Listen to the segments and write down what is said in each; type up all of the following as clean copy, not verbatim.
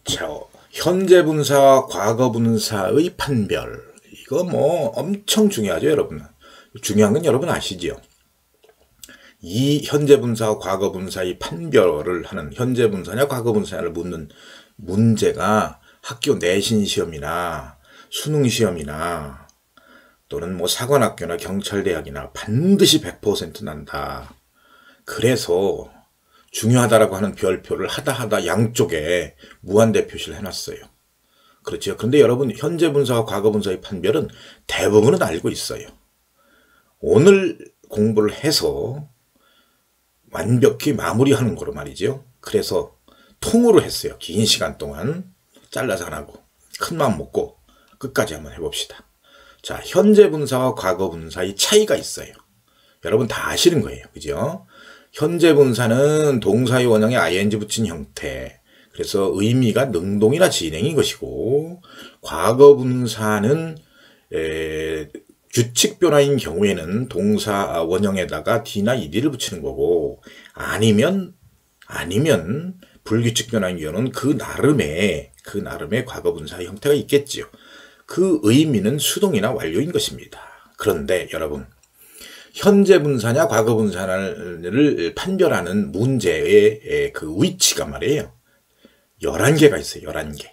자, 현재 분사와 과거 분사의 판별. 이거 뭐 엄청 중요하죠, 여러분. 중요한 건 여러분 아시지요? 이 현재 분사와 과거 분사의 판별을 하는 현재 분사냐 과거 분사냐를 묻는 문제가 학교 내신 시험이나 수능 시험이나 또는 뭐 사관학교나 경찰대학이나 반드시 100% 난다. 그래서 중요하다라고 하는 별표를 하다 양쪽에 무한대 표시를 해놨어요. 그렇죠. 그런데 여러분 현재 분사와 과거 분사의 판별은 대부분은 알고 있어요. 오늘 공부를 해서 완벽히 마무리하는 거로 말이죠. 그래서 통으로 했어요. 긴 시간 동안 잘라서 안 하고 큰 마음 먹고 끝까지 한번 해봅시다. 자, 현재 분사와 과거 분사의 차이가 있어요. 여러분 다 아시는 거예요. 그죠? 현재 분사는 동사의 원형에 ing 붙인 형태. 그래서 의미가 능동이나 진행인 것이고, 과거 분사는 규칙 변화인 경우에는 동사 원형에다가 d나 ed를 붙이는 거고, 아니면 불규칙 변화인 경우는 그 나름의 과거 분사의 형태가 있겠지요. 그 의미는 수동이나 완료인 것입니다. 그런데 여러분, 현재 분사냐 과거 분사를 판별하는 문제의 그 위치가 말이에요. 11개가 있어요. 11개.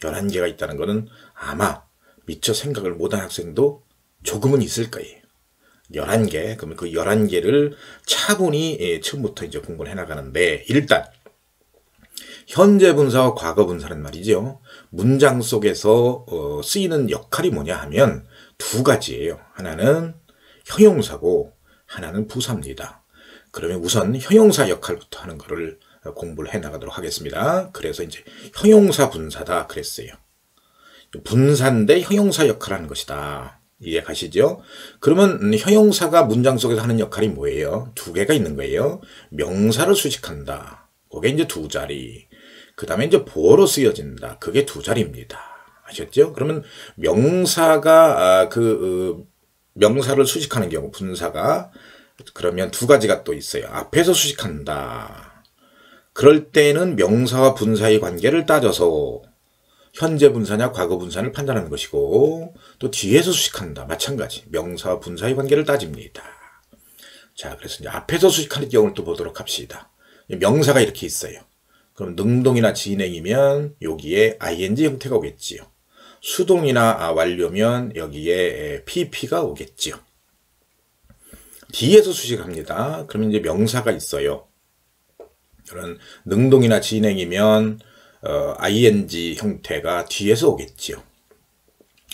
11개가 있다는 것은 아마 미처 생각을 못한 학생도 조금은 있을 거예요. 11개. 그러면 그 11개를 차분히 처음부터 이제 공부를 해나가는데, 일단 현재 분사와 과거 분사는 말이죠. 문장 속에서 쓰이는 역할이 뭐냐 하면 두 가지예요. 하나는 형용사고 하나는 부사입니다. 그러면 우선 형용사 역할부터 하는 거를 공부를 해나가도록 하겠습니다. 그래서 이제 형용사 분사다 그랬어요. 분사인데 형용사 역할을 하는 것이다. 이해 가시죠? 그러면 형용사가 문장 속에서 하는 역할이 뭐예요? 두 개가 있는 거예요. 명사를 수식한다. 그게 이제 두 자리. 그 다음에 이제 보어로 쓰여진다. 그게 두 자리입니다. 아셨죠? 그러면 명사가 명사를 수식하는 경우 분사가 그러면 두 가지가 또 있어요. 앞에서 수식한다. 그럴 때는 명사와 분사의 관계를 따져서 현재 분사냐 과거 분사를 판단하는 것이고, 또 뒤에서 수식한다. 마찬가지 명사와 분사의 관계를 따집니다. 자, 그래서 이제 앞에서 수식하는 경우를 또 보도록 합시다. 명사가 이렇게 있어요. 그럼 능동이나 진행이면 여기에 ing 형태가 오겠지요. 수동이나 완료면 여기에 pp가 오겠지요. 뒤에서 수식합니다. 그러면 이제 명사가 있어요. 그런 능동이나 진행이면 ing 형태가 뒤에서 오겠지요.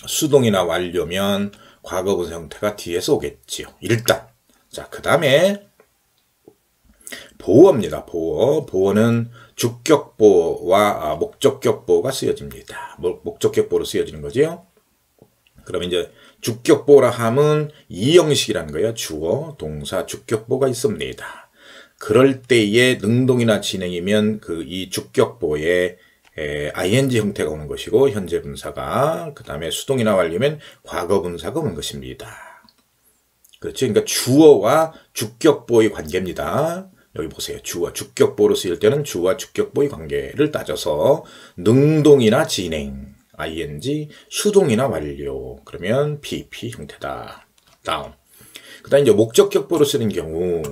수동이나 완료면 과거 분사 형태가 뒤에서 오겠지요. 일단 자, 그 다음에 보어입니다. 보어는 주격보와 목적격보가 쓰여집니다. 목적격보로 쓰여지는 거죠. 그러면 이제 주격보라 하면 이 형식이라는 거예요. 주어, 동사, 주격보가 있습니다. 그럴 때에 능동이나 진행이면 이 주격보에 ing 형태가 오는 것이고, 현재 분사가, 그 다음에 수동이나 완료면 과거 분사가 오는 것입니다. 그렇죠. 그러니까 주어와 주격보의 관계입니다. 여기 보세요. 주어, 주격보로 쓰일 때는 주어와 주격보의 관계를 따져서 능동이나 진행, ing, 수동이나 완료, 그러면 pp 형태다. 다음. 그 다음에 이제 목적격보로 쓰는 경우,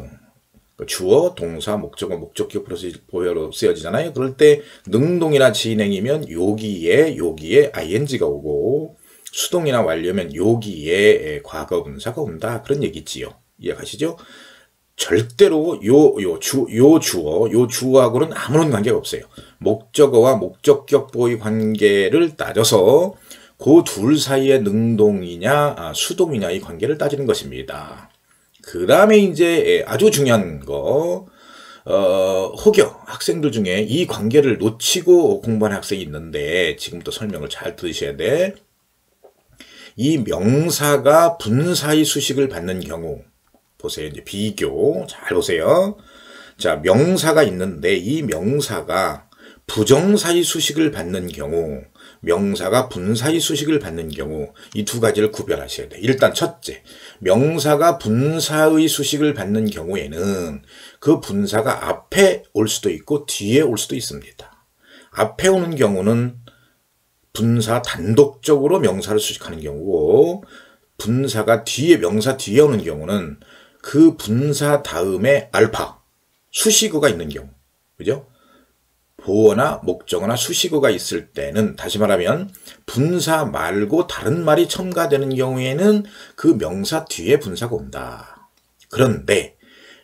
주어, 동사, 목적어, 목적격보로 쓰여지잖아요. 그럴 때 능동이나 진행이면 여기에 ing가 오고, 수동이나 완료면 여기에 과거 분사가 온다. 그런 얘기지요. 이해가시죠? 절대로 요 주어하고는 아무런 관계가 없어요. 목적어와 목적격보의 관계를 따져서 그 둘 사이의 능동이냐 수동이냐의 관계를 따지는 것입니다. 그 다음에 이제 아주 중요한 거, 혹여 학생들 중에 이 관계를 놓치고 공부하는 학생이 있는데 지금부터 설명을 잘 들으셔야 돼. 이 명사가 분사의 수식을 받는 경우, 보세요. 이제 비교. 잘 보세요. 자, 명사가 있는데 이 명사가 부정사의 수식을 받는 경우, 명사가 분사의 수식을 받는 경우, 이 두 가지를 구별하셔야 돼요. 일단 첫째, 명사가 분사의 수식을 받는 경우에는 그 분사가 앞에 올 수도 있고 뒤에 올 수도 있습니다. 앞에 오는 경우는 분사 단독적으로 명사를 수식하는 경우고 분사가 뒤에 명사 뒤에 오는 경우는 그 분사 다음에 알파 수식어가 있는 경우, 그죠? 보어나 목적어나 수식어가 있을 때는 다시 말하면 분사 말고 다른 말이 첨가되는 경우에는 그 명사 뒤에 분사가 온다. 그런데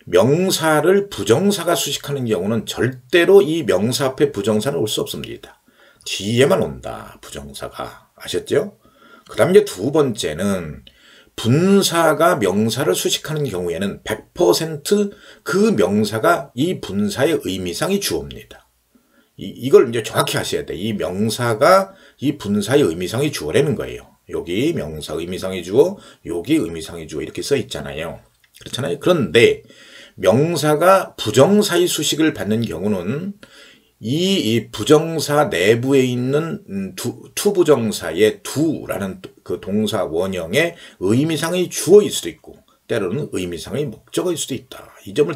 명사를 부정사가 수식하는 경우는 절대로 이 명사 앞에 부정사는 올 수 없습니다. 뒤에만 온다. 부정사가. 아셨죠? 그 다음 이제 두 번째는 분사가 명사를 수식하는 경우에는 100% 그 명사가 이 분사의 의미상의 주어입니다. 이걸 이제 정확히 하셔야 돼. 이 명사가 이 분사의 의미상의 주어라는 거예요. 여기 명사 의미상의 주어, 여기 의미상의 주어 이렇게 써 있잖아요. 그렇잖아요. 그런데 명사가 부정사의 수식을 받는 경우는 이 부정사 내부에 있는 투부정사의 두라는 그 동사 원형의 의미상의 주어일 수도 있고 때로는 의미상의 목적어일 수도 있다. 이 점을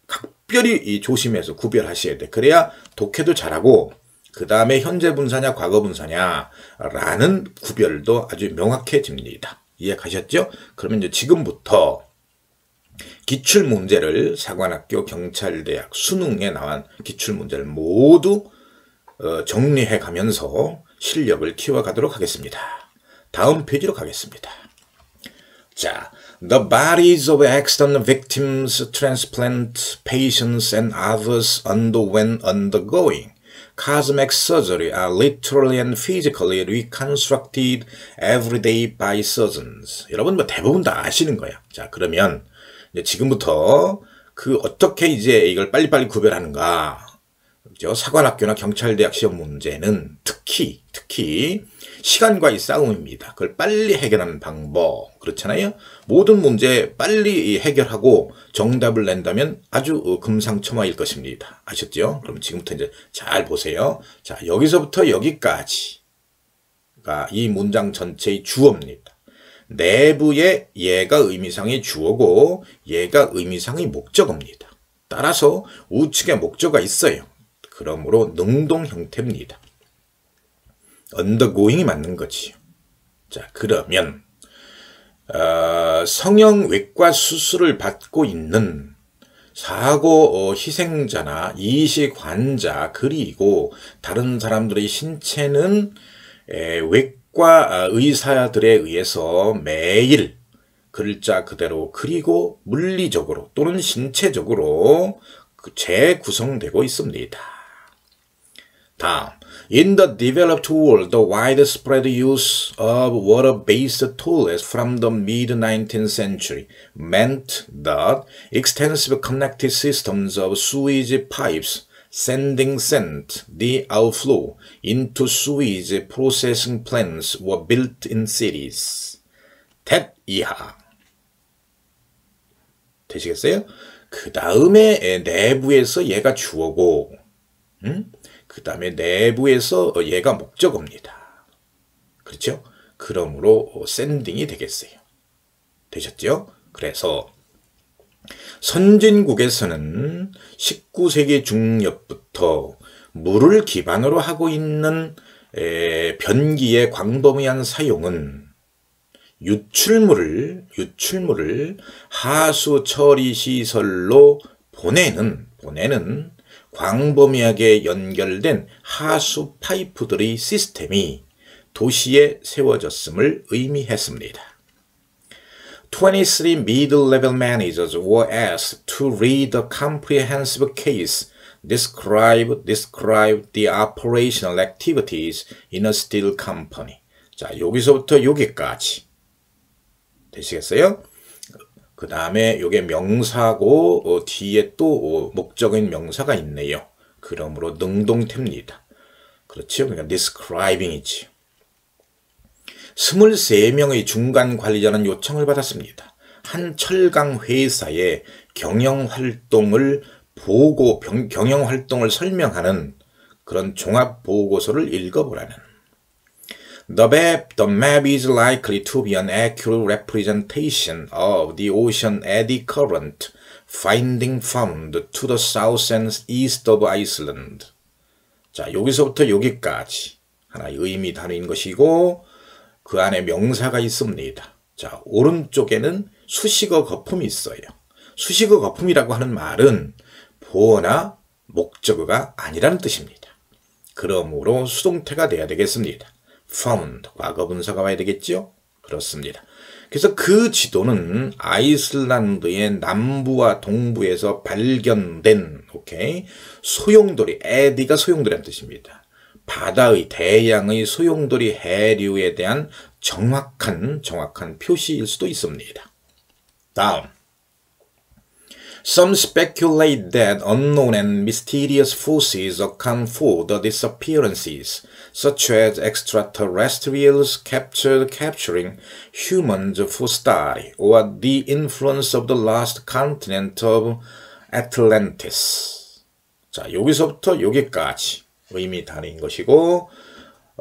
각별히 조심해서 구별하셔야 돼. 그래야 독해도 잘하고 그 다음에 현재 분사냐 과거 분사냐 라는 구별도 아주 명확해집니다. 이해가셨죠? 그러면 이제 지금부터 기출문제를 사관학교 경찰대학 수능에 나온 기출문제를 모두 정리해 가면서 실력을 키워가도록 하겠습니다. 다음 페이지로 가겠습니다. 자, the bodies of accident victims, transplant patients and others undergoing cosmetic surgery are literally and physically reconstructed every day by surgeons. 여러분 뭐 대부분 다 아시는 거야. 자, 그러면 이제 지금부터 그 어떻게 이제 이걸 빨리빨리 구별하는가. 그죠? 사관학교나 경찰대학 시험 문제는 특히 시간과의 싸움입니다. 그걸 빨리 해결하는 방법. 그렇잖아요. 모든 문제 빨리 해결하고 정답을 낸다면 아주 금상첨화일 것입니다. 아셨죠? 그럼 지금부터 이제 잘 보세요. 자, 여기서부터 여기까지가 이 문장 전체의 주어입니다. 내부에 얘가 의미상의 주어고 얘가 의미상의 목적어입니다. 따라서 우측에 목적어가 있어요. 그러므로 능동 형태입니다. undergoing이 맞는 거지요. 자, 그러면 성형외과 수술을 받고 있는 사고 희생자나 이식 환자 그리고 다른 사람들의 신체는 외과 의사들에 의해서 매일 글자 그대로 그리고 물리적으로 또는 신체적으로 재구성되고 있습니다. 다음, in the developed world, the widespread use of water-based toilets from the mid-19th century meant that extensive connected systems of sewage pipes sent the outflow into sewage processing plants were built in cities. 대 이하. 되시겠어요? 그 다음에 내부에서 얘가 주어고, 그 다음에 내부에서 얘가 목적어입니다. 그렇죠? 그러므로 샌딩이 되겠어요. 되셨죠? 그래서 선진국에서는 19세기 중엽부터 물을 기반으로 하고 있는 변기의 광범위한 사용은 유출물을 하수 처리 시설로 보내는 광범위하게 연결된 하수 파이프들의 시스템이 도시에 세워졌음을 의미했습니다. 23 middle-level managers were asked to read a comprehensive case describe the operational activities in a steel company. 자, 여기서부터 여기까지 되시겠어요? 그 다음에 요게 명사고 뒤에 또 목적인 명사가 있네요. 그러므로 능동태입니다. 그렇죠? 그러니까 describing이지. 23명의 중간 관리자는 요청을 받았습니다. 한 철강 회사의 경영활동을 설명하는 그런 종합 보고서를 읽어보라는. The map is likely to be an accurate representation of the ocean eddy current finding found to the south and east of Iceland. 자, 여기서부터 여기까지 하나의 의미 단위인 것이고 그 안에 명사가 있습니다. 자, 오른쪽에는 수식어 거품이 있어요. 수식어 거품이라고 하는 말은 보어나 목적어가 아니라는 뜻입니다. 그러므로 수동태가 돼야 되겠습니다. found, 과거분사가 와야 되겠죠? 그렇습니다. 그래서 그 지도는 아이슬란드의 남부와 동부에서 발견된, 소용돌이, 에디가 소용돌이라는 뜻입니다. 바다의, 대양의 소용돌이 해류에 대한 정확한 표시일 수도 있습니다. 다음. Some speculate that unknown and mysterious forces account for the disappearances, such as extraterrestrials capturing humans for study, or the influence of the lost continent of Atlantis. 자, 여기서부터 여기까지 의미 단위인 것이고,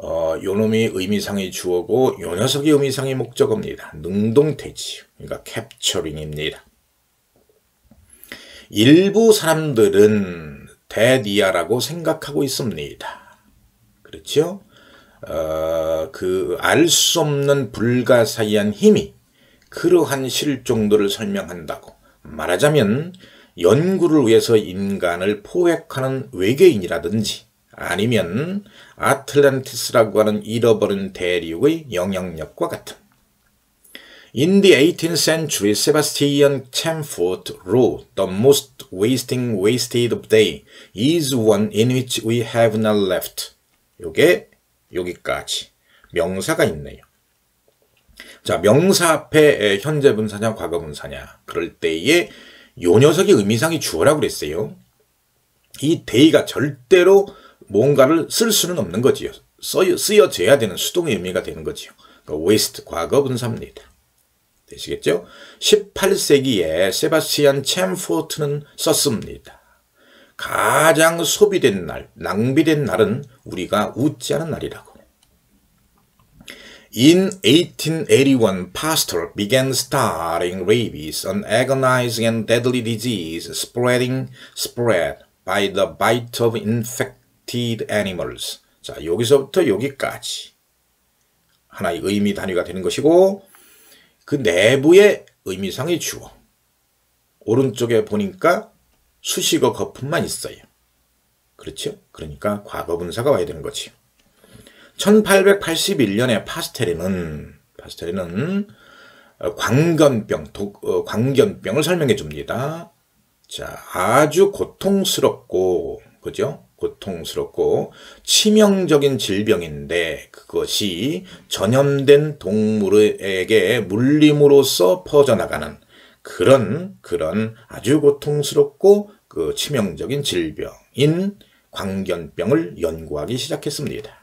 요 놈이 의미상의 주어고, 요 녀석이 의미상의 목적어입니다. 능동태지, 그러니까 capturing입니다. 일부 사람들은 데디아라고 생각하고 있습니다. 그렇죠? 알 수 없는 불가사의한 힘이 그러한 실종도를 설명한다고. 말하자면 연구를 위해서 인간을 포획하는 외계인이라든지 아니면 아틀란티스라고 하는 잃어버린 대륙의 영향력과 같은. In the 18th century, Sebastian Chamfort wrote, "The most wasted of day is one in which we have not left." 요게 여기까지 명사가 있네요. 자, 명사 앞에 현재 분사냐 과거 분사냐 그럴 때에 요 녀석이 의미상의 주어라고 그랬어요. 이 day가 절대로 뭔가를 쓸 수는 없는 거지요. 쓰여져야 되는 수동의 의미가 되는 거지요. waste 과거 분사입니다. 되시겠죠? 18세기에 세바스티안 챔포트는 썼습니다. 가장 소비된 날, 낭비된 날은 우리가 웃지 않은 날이라고. In 1881, Pasteur began studying rabies, an agonizing and deadly disease spread by the bite of infected animals. 자, 여기서부터 여기까지 하나의 의미 단위가 되는 것이고 그 내부의 의미상의 주어. 오른쪽에 보니까 수식어 거품만 있어요. 그렇죠? 그러니까 과거분사가 와야 되는 거지요. 1881년에 파스텔레는 광견병을 설명해 줍니다. 자, 아주 고통스럽고, 그죠? 고통스럽고 치명적인 질병인데 그것이 전염된 동물에게 물림으로써 퍼져나가는 그런 아주 고통스럽고 그 치명적인 질병인 광견병을 연구하기 시작했습니다.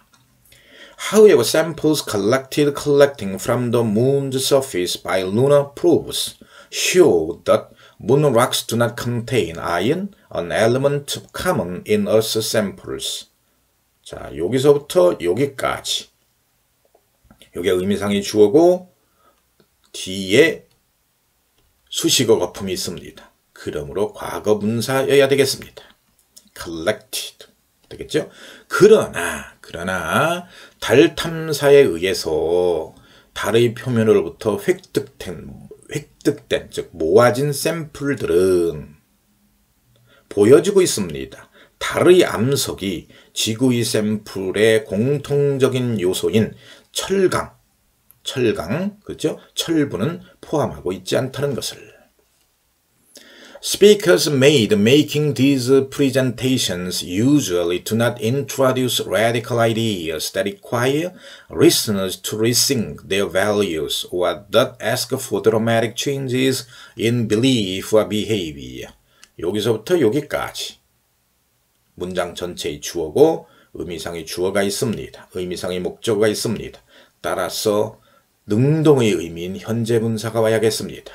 However, samples collecting from the moon's surface by lunar probes show that moon rocks do not contain iron, an element common in Earth samples. 자, 여기서부터 여기까지. 여기 의미상의 주어고 뒤에 수식어 거품이 있습니다. 그러므로 과거 분사여야 되겠습니다. collected. 되겠죠? 그러나 달 탐사에 의해서 달의 표면으로부터 획득된 즉 모아진 샘플들은 보여지고 있습니다. 달의 암석이 지구의 샘플의 공통적인 요소인 철강, 그렇죠? 철분은 포함하고 있지 않다는 것을. Speakers making these presentations usually do not introduce radical ideas that require listeners to rethink their values or that ask for dramatic changes in belief or behavior. 여기서부터 여기까지. 문장 전체의 주어고 의미상의 주어가 있습니다. 의미상의 목적어가 있습니다. 따라서 능동의 의미인 현재 분사가 와야겠습니다.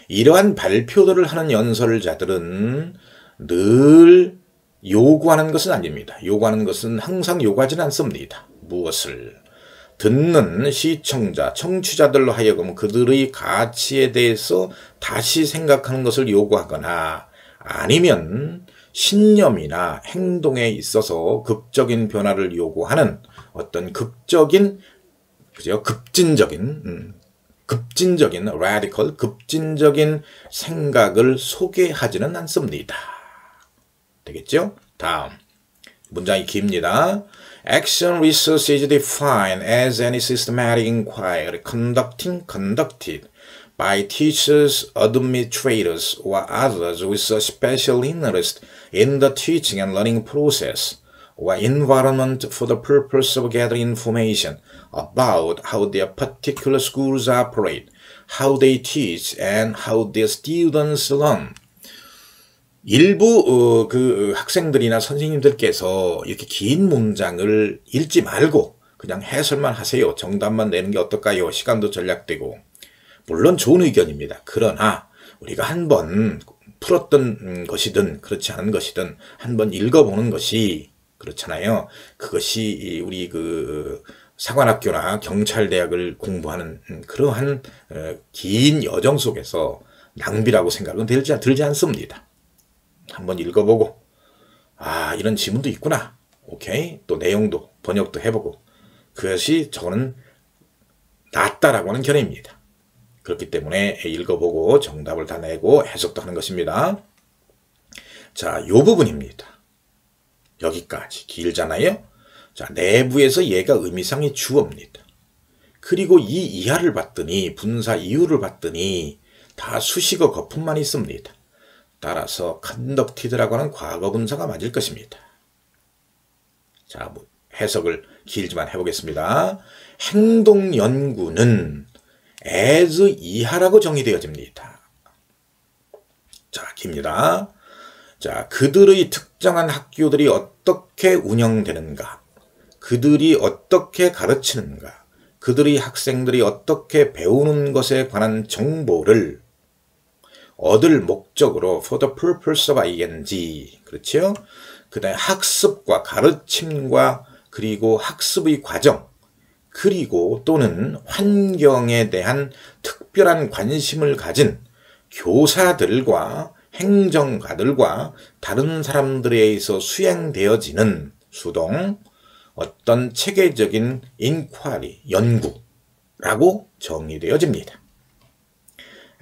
이러한 발표들을 하는 연설자들은 늘 요구하는 것은 아닙니다. 요구하는 것은 항상 요구하지는 않습니다. 무엇을? 듣는 시청자, 청취자들로 하여금 그들의 가치에 대해서 다시 생각하는 것을 요구하거나 아니면 신념이나 행동에 있어서 극적인 변화를 요구하는 어떤 극적인, 그죠? 급진적인 radical, 급진적인 생각을 소개하지는 않습니다. 되겠죠? 다음. 문장이 깁니다. Action research is defined as any systematic inquiry conducted by teachers, administrators, or others with a special interest in the teaching and learning process or environment for the purpose of gathering information about how their particular schools operate, how they teach, and how their students learn. 일부 학생들이나 선생님들께서 이렇게 긴 문장을 읽지 말고 그냥 해설만 하세요. 정답만 내는 게 어떨까요? 시간도 절약되고. 물론 좋은 의견입니다. 그러나 우리가 한번 풀었던 것이든 그렇지 않은 것이든 한번 읽어보는 것이 그렇잖아요. 그것이 우리 사관학교나 경찰대학을 공부하는 그러한 긴 여정 속에서 낭비라고 생각은 들지 않습니다. 한번 읽어보고 이런 지문도 있구나. 오케이. 또 내용도 번역도 해보고 그것이 저는 낫다라고 하는 견해입니다. 그렇기 때문에 읽어보고 정답을 다 내고 해석도 하는 것입니다. 자, 요 부분입니다. 여기까지 길잖아요. 자, 내부에서 얘가 의미상의 주어입니다. 그리고 이 이하를 봤더니 분사 이유를 봤더니 다 수식어 거품만 있습니다. 따라서 conducted라고 하는 과거 분사가 맞을 것입니다. 자, 해석을 길지만 해보겠습니다. 행동 연구는 as 이하라고 정의되어집니다. 자, 깁니다. 자, 그들의 특정한 학교들이 어떻게 운영되는가, 그들이 어떻게 가르치는가, 그들의 학생들이 어떻게 배우는 것에 관한 정보를 얻을 목적으로 for the purpose of ing, 그렇죠? 그 다음에 학습과 가르침과 그리고 학습의 과정, 그리고 또는 환경에 대한 특별한 관심을 가진 교사들과 행정가들과 다른 사람들에 의해서 수행되어지는 수동 어떤 체계적인 인quiry, 연구라고 정의되어집니다.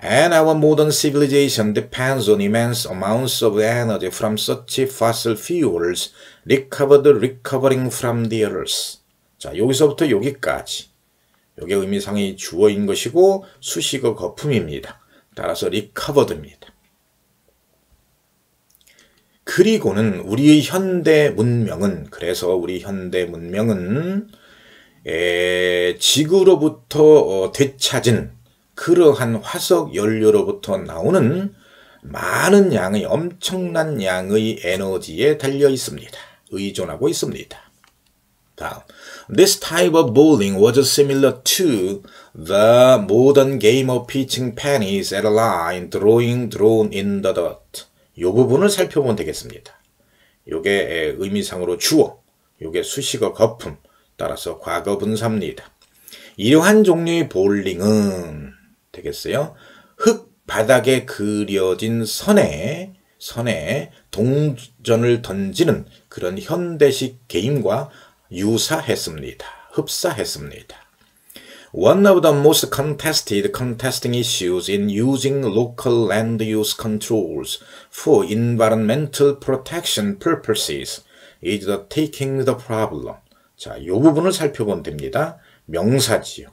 And our modern civilization depends on immense amounts of energy from such fossil fuels recovering from the earth. 자, 여기서부터 여기까지. 이게 의미상의 주어인 것이고 수식어 거품입니다. 따라서 recovered입니다. 그리고는 우리의 현대 문명은, 그래서 우리 현대 문명은 지구로부터 되찾은 그러한 화석 연료로부터 나오는 많은 양의, 엄청난 양의 에너지에 달려 있습니다. 의존하고 있습니다. 다음. This type of bowling was similar to the modern game of pitching pennies at a line, drawn in the dirt. 이 부분을 살펴보면 되겠습니다. 요게 의미상으로 주어, 요게 수식어 거품, 따라서 과거 분사입니다. 이러한 종류의 볼링은 되겠어요? 흙 바닥에 그려진 선에 동전을 던지는 그런 현대식 게임과 유사했습니다. 흡사했습니다. One of the most contesting issues in using local land use controls for environmental protection purposes is the taking the problem. 자, 이 부분을 살펴보면 됩니다. 명사지요.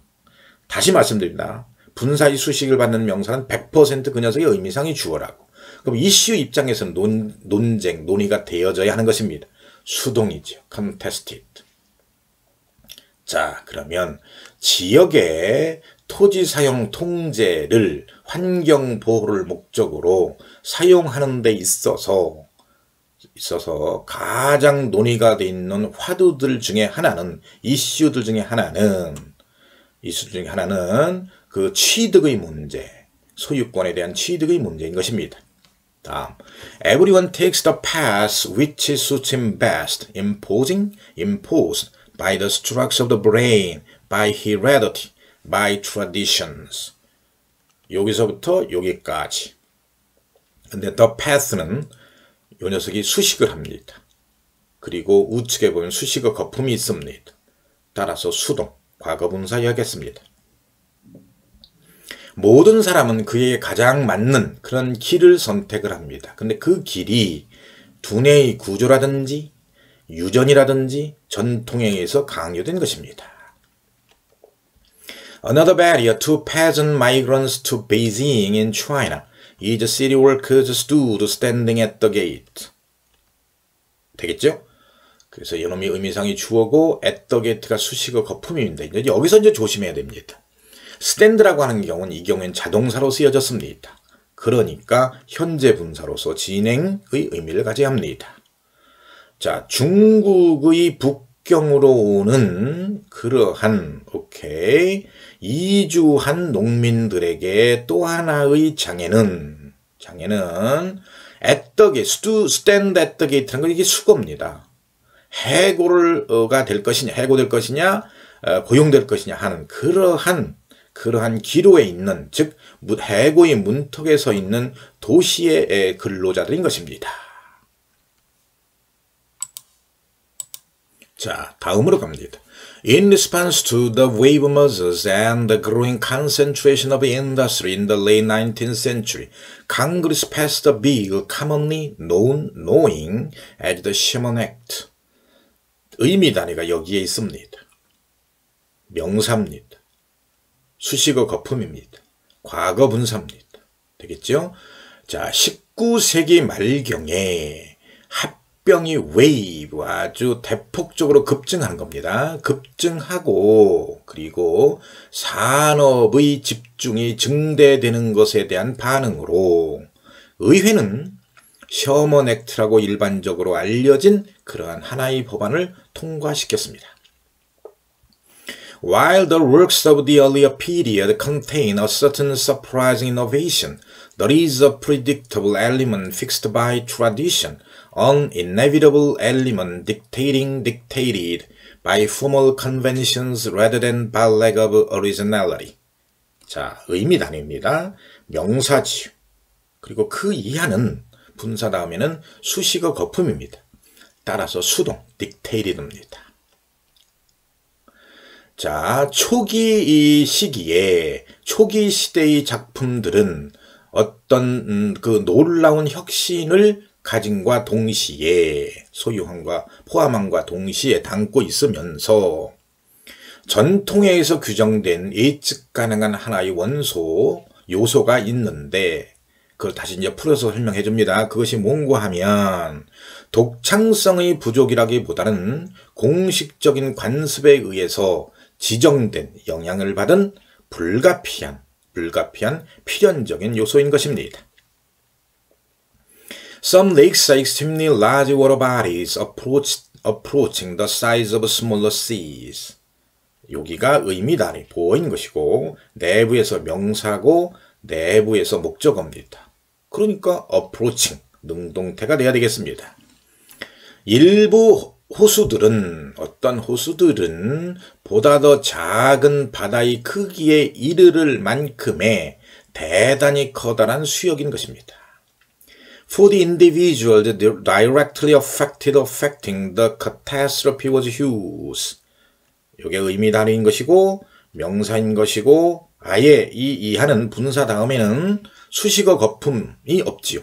다시 말씀드립니다. 분사의 수식을 받는 명사는 100% 그 녀석의 의미상의 주어라고. 그럼 이슈 입장에서는 논쟁, 논의가 되어져야 하는 것입니다. 수동이죠. contested. 자, 그러면 지역의 토지 사용 통제를 환경 보호를 목적으로 사용하는 데 있어서 가장 논의가 돼 있는 화두들 중에 하나는 이슈들 중에 하나는 그 취득의 문제, 소유권에 대한 취득의 문제인 것입니다. 다음, everyone takes the path which suits him best, imposed by the structure of the brain, by heredity, by traditions. 여기서부터 여기까지. 근데 the path는 요 녀석이 수식을 합니다. 그리고 우측에 보면 수식어 거품이 있습니다. 따라서 수동, 과거분사 하겠습니다. 모든 사람은 그에게 가장 맞는 그런 길을 선택을 합니다. 근데 그 길이 두뇌의 구조라든지 유전이라든지 전통에 의해서 강요된 것입니다. Another barrier to peasant migrants to Beijing in China is city workers stood standing at the gate. 되겠죠? 그래서 이놈이 의미상이 주어고 at the gate가 수식어 거품입니다. 이제 여기서 이제 조심해야 됩니다. stand라고 하는 경우는 이 경우엔 자동사로 쓰여졌습니다. 그러니까 현재 분사로서 진행의 의미를 가져야 합니다. 자, 중국의 북경으로 오는 그러한 이주한 농민들에게 또 하나의 장애는 at the gate, stand at the gate라는 건 이게 수거입니다. 해고가 될 것이냐, 해고될 것이냐, 고용될 것이냐 하는 그러한 기로에 있는, 즉 해고의 문턱에 서 있는 도시의 근로자들인 것입니다. 자, 다음으로 갑니다. In response to the wave measures and the growing concentration of industry in the late 19th century, Congress passed a bill commonly known as the Sherman Act. 의미 단위가 여기에 있습니다. 명사입니다. 수식어 거품입니다. 과거 분사입니다. 되겠죠? 자, 19세기 말경에 합병이 웨이브 아주 대폭적으로 급증하는 겁니다. 급증하고 그리고 산업의 집중이 증대되는 것에 대한 반응으로 의회는 셔먼 액트라고 일반적으로 알려진 그러한 하나의 법안을 통과시켰습니다. While the works of the earlier period contain a certain surprising innovation, there is a predictable element fixed by tradition, an inevitable element dictated by formal conventions rather than by lack of originality. 자, 의미 단위입니다. 명사지요. 그리고 그 이하는 분사 다음에는 수식어 거품입니다. 따라서 수동, dictated입니다. 자, 초기 시기에, 초기 시대의 작품들은 어떤 그 놀라운 혁신을 가진과 동시에, 소유함과 포함함과 동시에 담고 있으면서 전통에 의해서 규정된 예측 가능한 하나의 요소가 있는데, 그걸 다시 이제 풀어서 설명해 줍니다. 그것이 뭔가 하면 독창성의 부족이라기보다는 공식적인 관습에 의해서 지정된 영향을 받은 불가피한 필연적인 요소인 것입니다. Some lakes are extremely large water bodies approaching the size of smaller seas. 여기가 의미단위 보어인 것이고 내부에서 명사고 내부에서 목적어입니다. 그러니까 approaching, 능동태가 돼야 되겠습니다. 일부 어떤 호수들은 보다 더 작은 바다의 크기에 이르를 만큼의 대단히 커다란 수역인 것입니다. For the individual directly affecting the catastrophe was huge. 이게 의미 단위인 것이고 명사인 것이고 아예 이 이하는 분사 다음에는 수식어 거품이 없지요.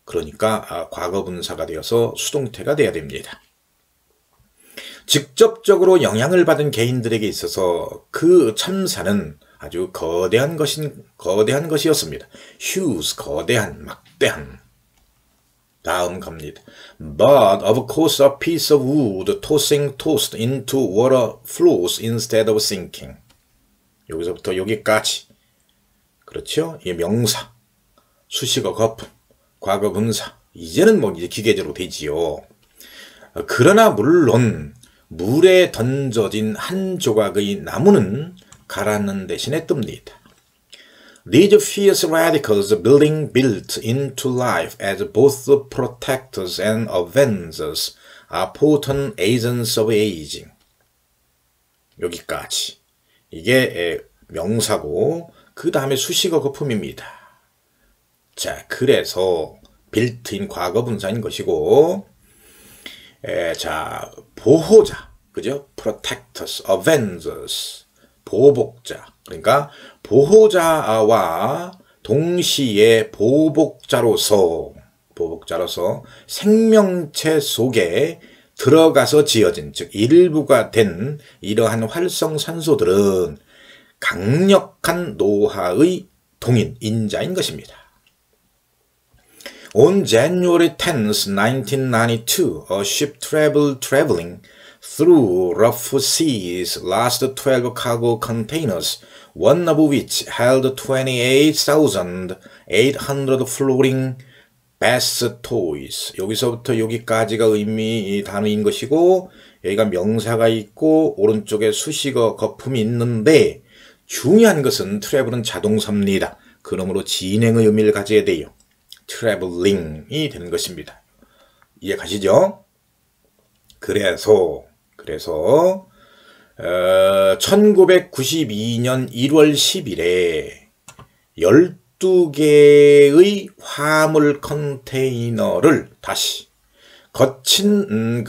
그러니까 과거 분사가 되어서 수동태가 돼야 됩니다. 직접적으로 영향을 받은 개인들에게 있어서 그 참사는 아주 거대한 것이었습니다. huge, 거대한, 막대한. 다음 갑니다. But of course a piece of wood tossed into water flows instead of sinking. 여기서부터 여기까지. 그렇죠? 이게 명사, 수식어 거품, 과거 분사. 이제는 이제 기계적으로 되지요. 그러나 물론 물에 던져진 한 조각의 나무는 가라앉는 대신에 뜹니다. These fierce radicals built into life as both protectors and avengers are potent agents of aging. 여기까지. 이게 명사고 그 다음에 수식어 거품입니다. 자, 그래서 빌트인 과거 분사인 것이고, 자, 보호자, 그죠? protectors, avengers, 보복자. 그러니까 보호자와 동시에 보복자로서 생명체 속에 들어가서 지어진, 즉 일부가 된 이러한 활성산소들은 강력한 노화의 동인, 인자인 것입니다. On January 10th, 1992, a ship traveling through rough seas lost 12 cargo containers, one of which held 28,800 floating bass toys. 여기서부터 여기까지가 단어인 것이고, 여기가 명사가 있고 오른쪽에 수식어 거품이 있는데, 중요한 것은 트래블은 자동사입니다. 그러므로 진행의 의미를 가져야 돼요. 트래블링이 되는 것입니다. 이해 가시죠? 그래서 1992년 1월 10일에 12개의 화물 컨테이너를 다시 거친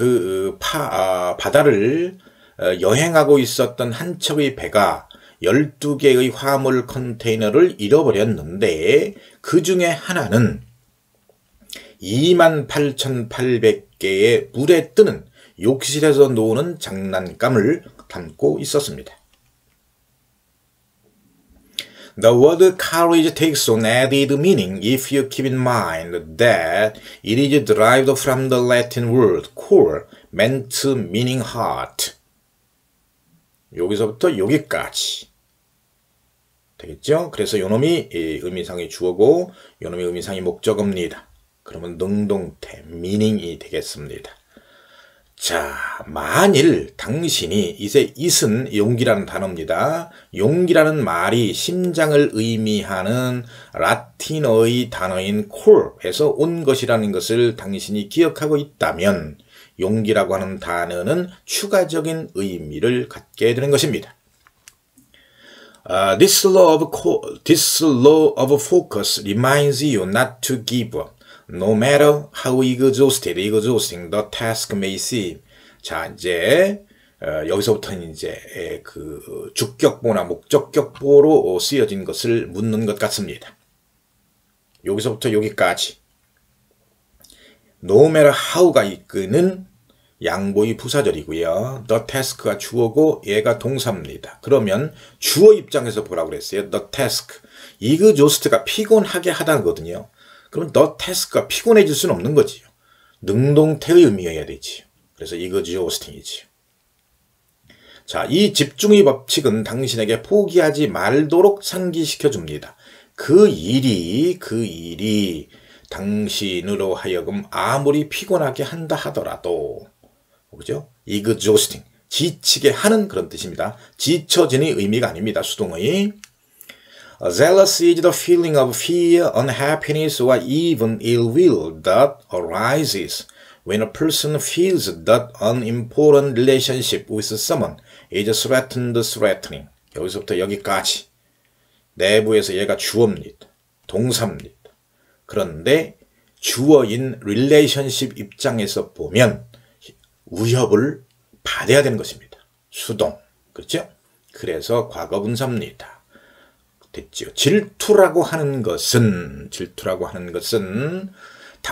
바다를 여행하고 있었던 한 척의 배가 12개의 화물 컨테이너를 잃어버렸는데, 그 중에 하나는 28,800개의 물에 뜨는 욕실에서 노는 장난감을 담고 있었습니다. The word courage takes on added meaning if you keep in mind that it is derived from the Latin word cor, meant meaning heart. 여기서부터 여기까지 되겠죠? 그래서 요놈이 의미상의 주어고 요놈이 의미상의 목적어입니다. 그러면 능동태, meaning이 되겠습니다. 자, 만일 당신이 이제 it은 용기라는 단어입니다. 용기라는 말이 심장을 의미하는 라틴어의 단어인 core에서 온 것이라는 것을 당신이 기억하고 있다면 용기라고 하는 단어는 추가적인 의미를 갖게 되는 것입니다. This law of focus reminds you not to give up. No matter how exhausting the task may seem. 자, 이제 여기서부터는 이제 그 주격보나 목적격보로 쓰여진 것을 묻는 것 같습니다. 여기서부터 여기까지. No matter how가 이끄는 양보의 부사절이고요. The task가 주어고 얘가 동사입니다. 그러면 주어 입장에서 보라고 그랬어요. The task. exhaust가 피곤하게 하다거든요. 그럼 the task가 피곤해질 수는 없는 거지요. 능동태의 의미여야 되지요. 그래서 exhausting이지요. 자, 이 집중의 법칙은 당신에게 포기하지 말도록 상기시켜 줍니다. 그 일이 당신으로 하여금 아무리 피곤하게 한다 하더라도, 그죠? exhausting, 지치게 하는 그런 뜻입니다. 지쳐지는 의미가 아닙니다. 수동의. Jealousy is the feeling of fear, unhappiness, or even ill will that arises when a person feels that an important relationship with someone is threatening. 여기서부터 여기까지. 내부에서 얘가 주어입니다. 동사입니다. 그런데 주어인 relationship 입장에서 보면 위협을 받아야 되는 것입니다. 수동. 그렇죠? 그래서 과거분사입니다. 됐죠. 질투라고 하는 것은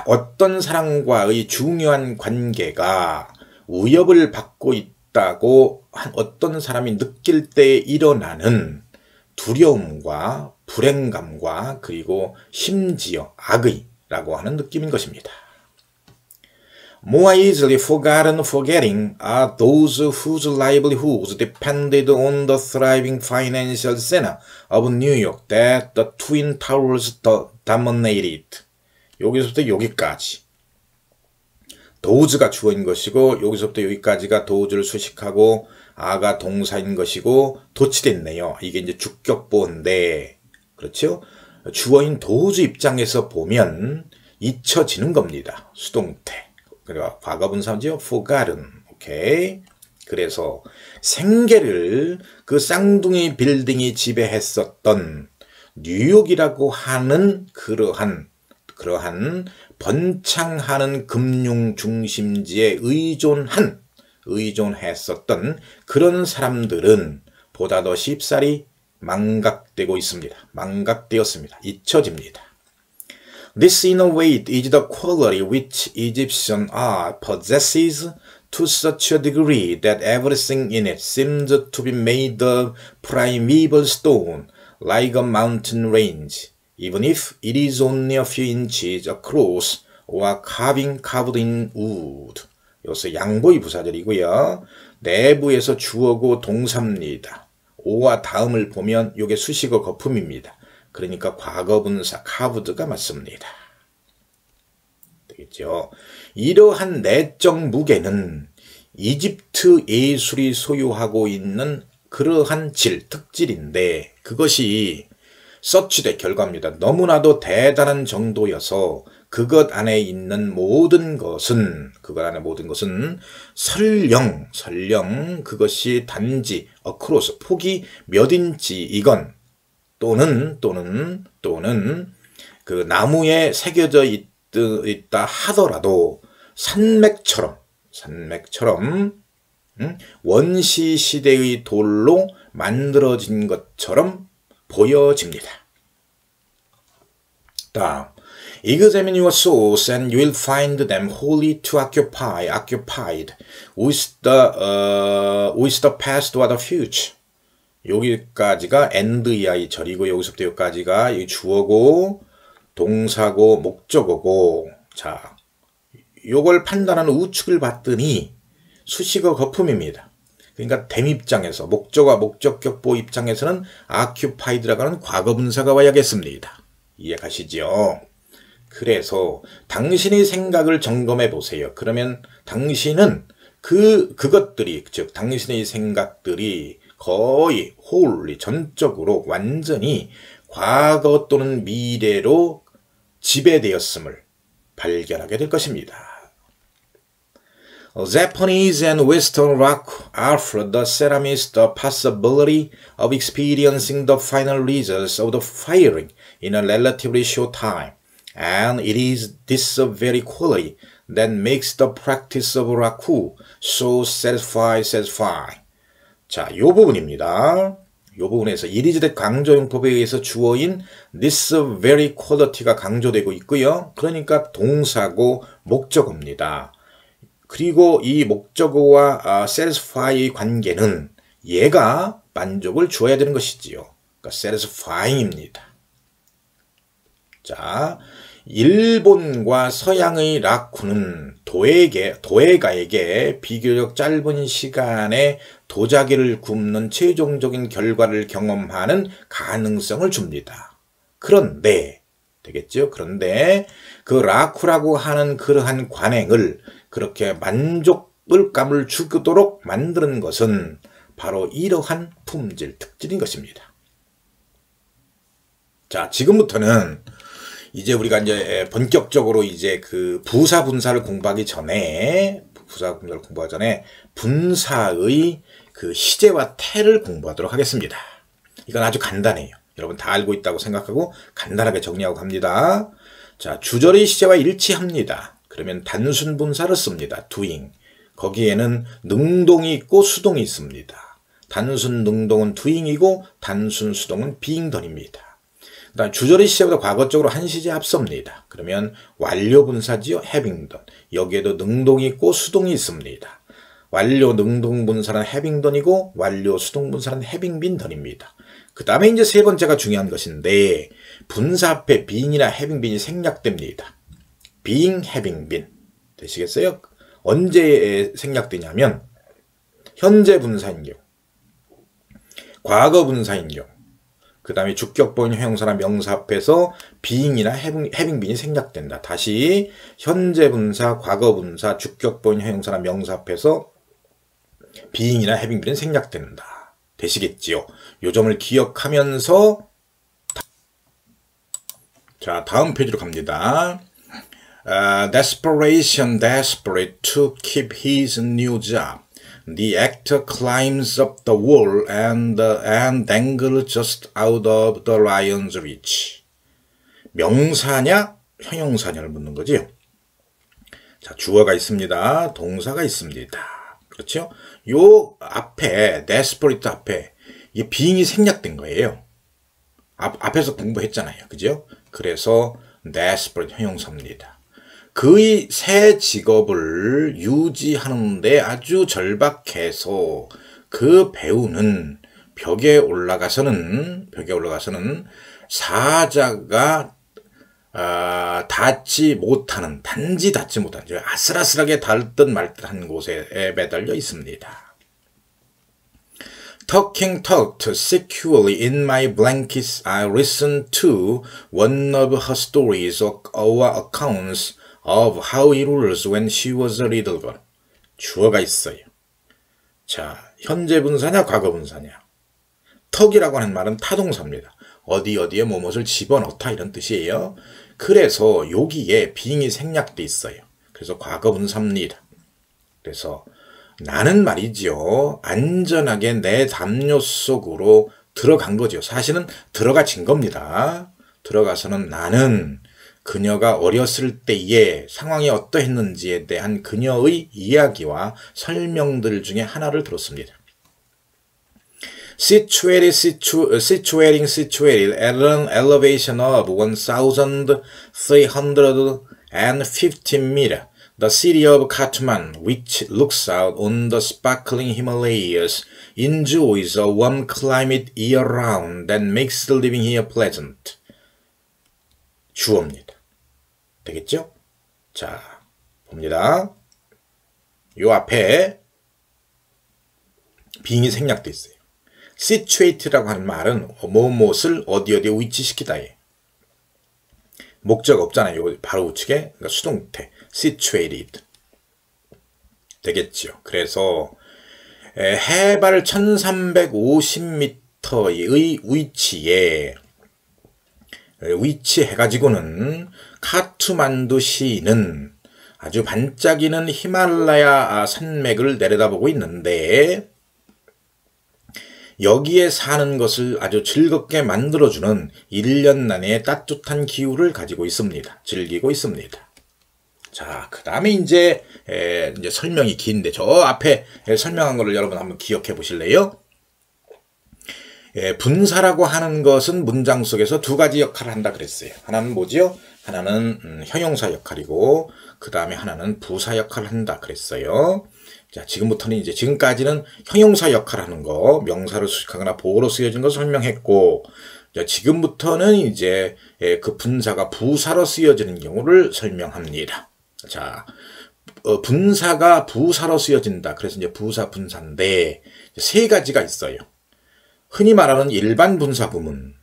어떤 사람과의 중요한 관계가 위협을 받고 있다고 어떤 사람이 느낄 때 일어나는 두려움과 불행감과 그리고 심지어 악의라고 하는 느낌인 것입니다. More easily forgetting are those whose livelihoods depended on the thriving financial center of New York that the Twin Towers dominated. 여기서부터 여기까지. 도우즈가 주어인 것이고 여기서부터 여기까지가 도우즈를 수식하고 아가 동사인 것이고 도치됐네요. 이게 이제 주격보인데, 그렇죠? 주어인 도우즈 입장에서 보면 잊혀지는 겁니다. 수동태. 그러니까 과거분사죠. forgotten. 오케이. 그래서 생계를 그 쌍둥이 빌딩이 지배했었던 뉴욕이라고 하는 그러한 번창하는 금융 중심지에 의존했었던 그런 사람들은 보다 더 쉽사리 망각되었습니다. 잊혀집니다. This in a way is the quality which Egyptian art possesses to such a degree that everything in it seems to be made of primeval stone, like a mountain range, even if it is only a few inches across or carved in wood. 여기서 양보의 부사절이고요. 내부에서 주어고 동사입니다. 오와 다음을 보면 이게 수식어 거품입니다. 그러니까 과거분사 carved가 맞습니다. 되겠죠? 이러한 내적 무게는 이집트 예술이 소유하고 있는 그러한 특질인데 그것이 서치의 결과입니다. 너무나도 대단한 정도여서 그것 안에 있는 모든 것은 설령 그것이 단지 across 폭이 몇 인치이건 또는 그 나무에 새겨져 있다 하더라도 산맥처럼 원시 시대의 돌로 만들어진 것처럼 보여집니다. 다음, examine your souls and you will find them wholly occupied with the past or the future. 여기까지가 end의 절이고 여기서부터 여기까지가 이 주어고 동사고 목적어고. 자, 요걸 판단하는 우측을 봤더니 수식어 거품입니다. 그러니까 댐 입장에서 목적어 목적격보 입장에서는 occupied라고 하는 과거분사가 와야겠습니다. 이해가시죠? 그래서 당신의 생각을 점검해 보세요. 그러면 당신은 그것들이 즉 당신의 생각들이 거의 wholly 전적으로 완전히 과거 또는 미래로 지배되었음을 발견하게 될 것입니다. Japanese and Western rock offer the ceramist the possibility of experiencing the final results of the firing in a relatively short time, and it is this very quality that makes the practice of raku so satisfying. 자, 요 부분입니다. 요 부분에서 it is that 강조용법에 의해서 주어인 this very quality가 강조되고 있고요. 그러니까 동사고 목적어입니다. 그리고 이 목적어와 satisfy의 관계는 얘가 만족을 주어야 되는 것이지요. 그러니까 satisfying입니다. 자, 일본과 서양의 라쿠는 도예가에게 비교적 짧은 시간에 도자기를 굽는 최종적인 결과를 경험하는 가능성을 줍니다. 그런데 되겠죠? 그런데 그 라쿠라고 하는 그러한 관행을 그렇게 만족감을 주도록 만드는 것은 바로 이러한 특질인 것입니다. 자, 지금부터는 이제 우리가 이제 본격적으로 이제 그 부사 분사를 공부하기 전에 분사의 그 시제와 태를 공부하도록 하겠습니다. 이건 아주 간단해요. 여러분 다 알고 있다고 생각하고 간단하게 정리하고 갑니다. 자, 주절의 시제와 일치합니다. 그러면 단순 분사를 씁니다. doing. 거기에는 능동이 있고 수동이 있습니다. 단순 능동은 doing이고 단순 수동은 being done입니다. 그다음 주절의 시제보다 과거적으로 한 시제 앞섭니다. 그러면 완료 분사지요. having done. 여기에도 능동이 있고 수동이 있습니다. 완료 능동 분사는 having done이고 완료 수동 분사는 having been done입니다. 그 다음에 이제 세 번째가 중요한 것인데 분사 앞에 being이나 having been이 생략됩니다. being, having been. 되시겠어요? 언제 생략되냐면 현재 분사인 경우, 과거 분사인 경우, 그 다음에 주격보인 형용사나 명사 앞에서 being이나 having been이 생략된다. 다시 현재 분사, 과거 분사, 주격보인 형용사나 명사 앞에서 being이나 having been은 생략된다. 되시겠지요? 요 점을 기억하면서 자, 다음 페이지로 갑니다. Desperate to keep his new job. The actor climbs up the wall and dangles just out of the lion's reach. 명사냐, 형용사냐를 묻는 거지요. 자, 주어가 있습니다. 동사가 있습니다. 그렇죠? 요 앞에 desperate 앞에 이 being이 생략된 거예요. 앞에서 공부했잖아요. 그죠? 그래서 desperate 형용사입니다. 그의 새 직업을 유지하는데 아주 절박해서 그 배우는 벽에 올라가서는 사자가 닿지 못하는, 단지 닿지 못하는, 아슬아슬하게 닿듯 말듯한 곳에 매달려 있습니다. Talked securely in my blankets, I listened to one of her stories or accounts of how it was when she was a little girl. 주어가 있어요. 자, 현재 분사냐, 과거 분사냐. 턱이라고 하는 말은 타동사입니다. 어디에 뭐뭇을 집어넣다 이런 뜻이에요. 그래서 여기에 being이 생략돼 있어요. 그래서 과거 분사입니다. 그래서 나는 말이죠. 안전하게 내 담요 속으로 들어간 거죠. 사실은 들어가진 겁니다. 들어가서는 나는 그녀가 어렸을 때의 상황이 어떠했는지에 대한 그녀의 이야기와 설명들 중에 하나를 들었습니다. situated at an elevation of 1,350 meters. The city of Kathmandu, which looks out on the sparkling Himalayas, enjoys a warm climate year-round that makes living here pleasant. 주어입니다. 되겠죠? 자, 봅니다. 요 앞에 being이 생략돼 있어요. situate라고 하는 말은 무엇을 어디에 위치시키다예요. 목적 없잖아요. 바로 우측에 그러니까 수동태 situated 되겠죠. 그래서 해발 1350m의 위치해가지고는 카트만두시는 아주 반짝이는 히말라야 산맥을 내려다보고 있는데 여기에 사는 것을 아주 즐겁게 만들어주는 1년 내내 따뜻한 기후를 가지고 있습니다. 즐기고 있습니다. 자, 그 다음에 이제 설명이 긴데 저 앞에 설명한 거를 여러분 한번 기억해 보실래요? 분사라고 하는 것은 문장 속에서 두 가지 역할을 한다 그랬어요. 하나는 뭐지요? 하나는 형용사 역할이고 그 다음에 하나는 부사 역할을 한다 그랬어요. 자, 지금까지는 형용사 역할을 하는 거, 명사를 수식하거나 보어로 쓰여진 거 설명했고, 자, 지금부터는 이제 그 분사가 부사로 쓰여지는 경우를 설명합니다. 자, 분사가 부사로 쓰여진다. 그래서 이제 부사 분사인데 세 가지가 있어요. 흔히 말하는 일반 분사 구문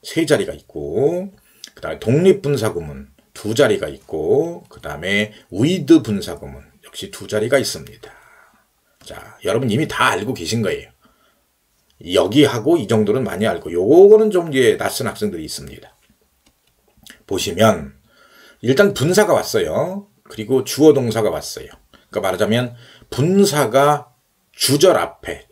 세 자리가 있고, 그 다음에 독립 분사 구문 두 자리가 있고, 그 다음에 with 분사 구문 역시 두 자리가 있습니다. 자, 여러분 이미 다 알고 계신 거예요. 여기하고 이 정도는 많이 알고, 요거는 좀 이제 낯선 학생들이 있습니다. 보시면 일단 분사가 왔어요. 그리고 주어 동사가 왔어요. 그러니까 말하자면 분사가 주절 앞에,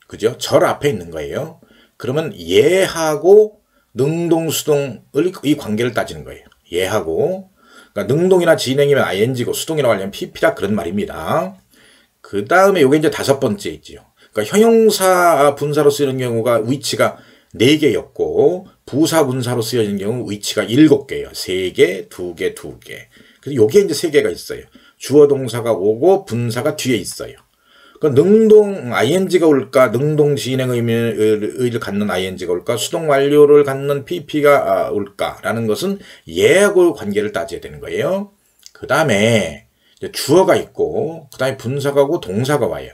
그죠? 절 앞에 있는 거예요. 그러면 얘하고 능동수동의 이 관계를 따지는 거예요. 얘하고. 그러니까 능동이나 진행이면 ing고 수동이라고 하려면 pp라 그런 말입니다. 그 다음에 요게 이제 다섯 번째 있지요. 그러니까 형용사 분사로 쓰이는 경우가 위치가 4개였고 부사 분사로 쓰여진 경우 위치가 7개예요. 3개, 2개, 2개. 그래서 요게 이제 3개가 있어요. 주어 동사가 오고 분사가 뒤에 있어요. 그러니까 능동 ing가 올까, 능동 진행 의미를 갖는 ing가 올까, 수동 완료를 갖는 pp가 올까라는 것은 얘하고 관계를 따져야 되는 거예요. 그 다음에 주어가 있고, 그 다음에 분사가 오고 동사가 와요.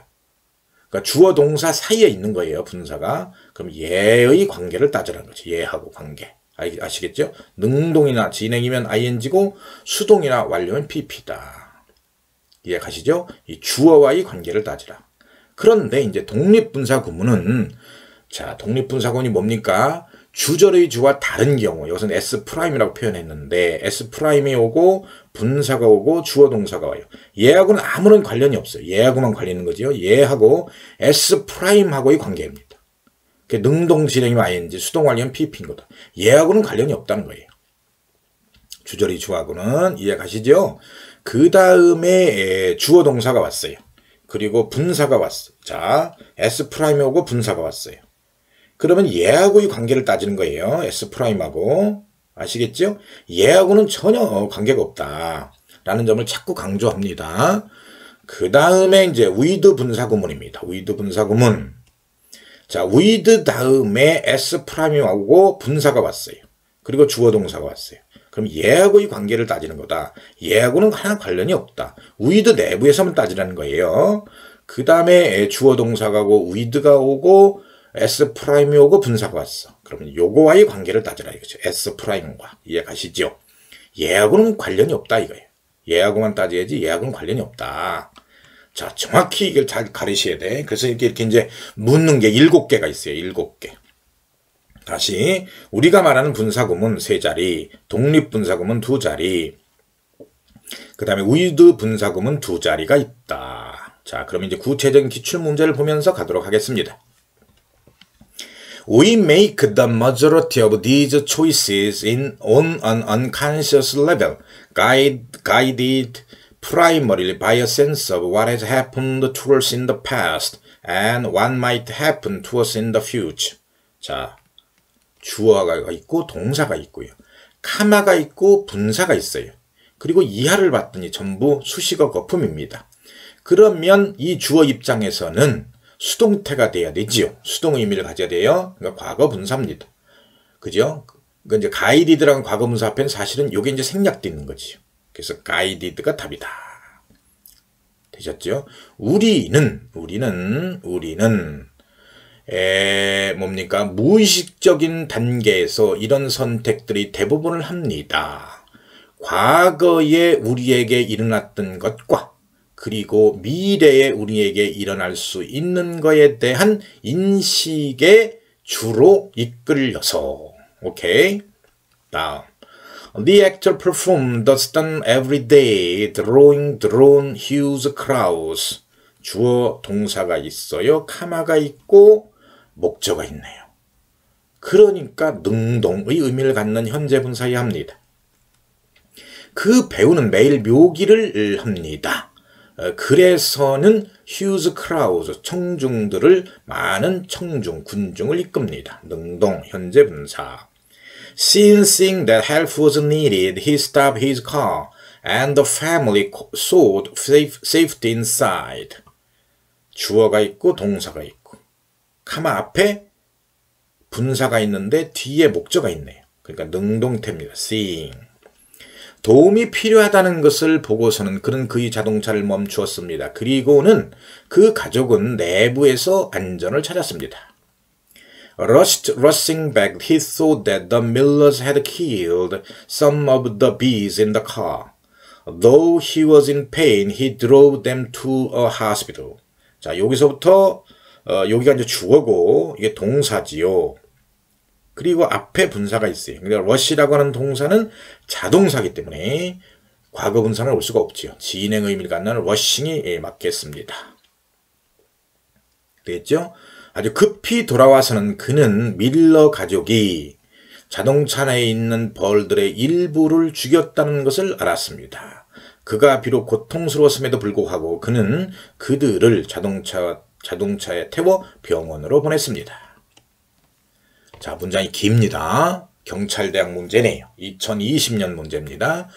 그러니까 주어 동사 사이에 있는 거예요, 분사가. 그럼 얘의 관계를 따지라는 거죠. 얘하고 관계. 아시겠죠? 능동이나 진행이면 ing고 수동이나 완료면 pp다. 이해가시죠? 이 주어와의 관계를 따지라. 그런데 이제 독립분사 구문은, 자, 독립분사 구문이 뭡니까? 주절의 주와 다른 경우, 여기서는 S'이라고 표현했는데, S'이 오고, 분사가 오고, 주어 동사가 와요. 얘하고는 아무런 관련이 없어요. 얘하고만 관련있는 거죠. 얘하고 S'하고의 관계입니다. 능동 진행이면 ing, 수동 완료면 pp인 거다. 얘하고는 관련이 없다는 거예요. 주절의 주하고는. 이해가시죠? 그 다음에 주어 동사가 왔어요. 그리고 분사가 왔어. 자, S'이 오고 분사가 왔어요. 그러면 얘하고의 관계를 따지는 거예요. S'하고. 아시겠죠? 얘하고는 전혀 관계가 없다. 라는 점을 자꾸 강조합니다. 그 다음에 이제 with 분사구문입니다. with 분사구문. 자, with 다음에 S'이 오고 분사가 왔어요. 그리고 주어 동사가 왔어요. 그럼 얘하고의 관계를 따지는 거다. 얘하고는 하나 관련이 없다. with 내부에서만 따지라는 거예요. 그 다음에 주어 동사가 오고 with가 오고 S'이 오고 분사가 왔어. 그러면 요거와의 관계를 따지라 이거죠. S'과. 이해 가시죠? 얘하고는 관련이 없다 이거예요. 얘하고만 따져야지 얘하고는 관련이 없다. 자, 정확히 이걸 잘 가르셔야 돼. 그래서 이렇게 이제 묻는 게 7개가 있어요. 7개. 다시 우리가 말하는 분사구문 3자리, 독립분사구문 2자리, 그 다음에 with 분사구문 2자리가 있다. 자, 그럼 이제 구체적인 기출문제를 보면서 가도록 하겠습니다. We make the majority of these choices on an unconscious level, guided primarily by a sense of what has happened to us in the past and what might happen to us in the future. 자, 주어가 있고 동사가 있고요. 카마가 있고 분사가 있어요. 그리고 이하를 봤더니 전부 수식어 거품입니다. 그러면 이 주어 입장에서는 수동태가 돼야 되지요. 수동 의미를 가져야 돼요. 그러니까 과거 분사입니다. 그죠? 그러니까 이제 guided라는 과거 분사 앞에는 사실은 이게 이제 생략되어 있는 거지요. 그래서 guided가 답이다. 되셨죠? 우리는 뭡니까? 무의식적인 단계에서 이런 선택들이 대부분을 합니다. 과거에 우리에게 일어났던 것과 그리고 미래에 우리에게 일어날 수 있는 것에 대한 인식에 주로 이끌려서. 오케이? 다음. The actor performed the stunt every day, drawing drone huge crowds. 주어 동사가 있어요. 카마가 있고 목적어가 있네요. 그러니까 능동의 의미를 갖는 현재 분사여야 합니다. 그 배우는 매일 묘기를 합니다. 그래서는 huge crowds, 청중들을 많은 청중, 군중을 이끕니다. 능동, 현재 분사. Seeing that help was needed, he stopped his car and the family sought safety inside. 주어가 있고 동사가 있고 카마 앞에 분사가 있는데 뒤에 목적어가 있네요. 그러니까 능동태입니다. seeing. 도움이 필요하다는 것을 보고서는 그는 그의 자동차를 멈추었습니다. 그리고는 그 가족은 내부에서 안전을 찾았습니다. Rushing back, he thought that the Millers had killed some of the bees in the car. Though he was in pain, he drove them to a hospital. 자, 여기서부터 여기가 이제 주어고 이게 동사지요. 그리고 앞에 분사가 있어요. 그러니까 rush라고 하는 동사는 자동사이기 때문에 과거 분사는 올 수가 없지요. 진행 의미를 갖는 rushing이 맞겠습니다. 됐죠? 아주 급히 돌아와서는 그는 밀러 가족이 자동차 내에 있는 벌들의 일부를 죽였다는 것을 알았습니다. 그가 비록 고통스러웠음에도 불구하고 그는 그들을 자동차에 태워 병원으로 보냈습니다. 자, 문장이 깁니다. 경찰대학 문제네요. 2020년 문제입니다.